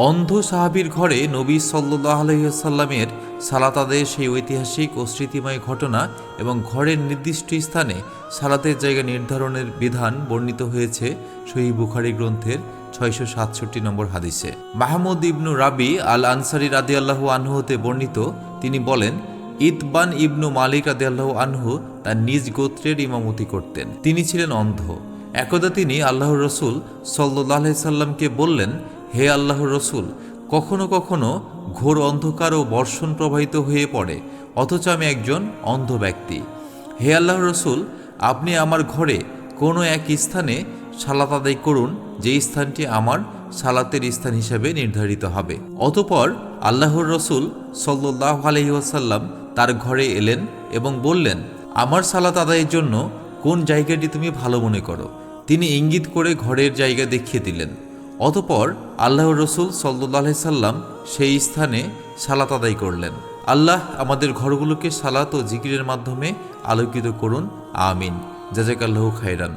অন্ধ সাহাবীর ঘরে নবী সাল্লাল্লাহু আলাইহি ওয়াসাল্লামের সালাত আদায়ের সেই ঐতিহাসিক ও স্মৃতিময় ঘটনা এবং ঘরের নির্দিষ্ট স্থানে সালাতের জায়গা নির্ধারণের বিধান বর্ণিত হয়েছে সহিহ বুখারী গ্রন্থের 667 নম্বর হাদিসে। মাহমুদ ইবনু রাবি আল আনসারী রাদিয়াল্লাহু আনহু হতে বর্ণিত, তিনি বলেন, ইতবান ইবনু মালিক রাদিয়াল্লাহু আনহু তার নিজ গোত্রের ইমামতি করতেন। তিনি ছিলেন অন্ধ। একদা তিনি আল্লাহর রসুল সাল্লাল্লাহু আলাইহি সাল্লামকে বললেন, হে আল্লাহর রসুল, কখনো কখনো ঘোর অন্ধকার ও বর্ষণ প্রবাহিত হয়ে পড়ে, অথচ আমি একজন অন্ধ ব্যক্তি। হে আল্লাহর রসুল, আপনি আমার ঘরে কোনো এক স্থানে সালাত আদায় করুন, যেই স্থানটি আমার সালাতের স্থান হিসেবে নির্ধারিত হবে। অতঃপর আল্লাহর রসুল সাল্লাল্লাহু আলাইহি ওয়াসাল্লাম তার ঘরে এলেন এবং বললেন, আমার সালাত আদায়ের জন্য কোন জায়গাটি তুমি ভালো মনে করো। তিনি ইঙ্গিত করে ঘরের জায়গা দেখিয়ে দিলেন। অতঃপর আল্লাহর রসুল সাল্লাল্লাহু আলাইহি সাল্লাম সেই স্থানে সালাত আদায় করলেন। আল্লাহ আমাদের ঘরগুলোকে সালাত ও জিকিরের মাধ্যমে আলোকিত করুন, আমিন। জাযাকাল্লাহু খাইরান।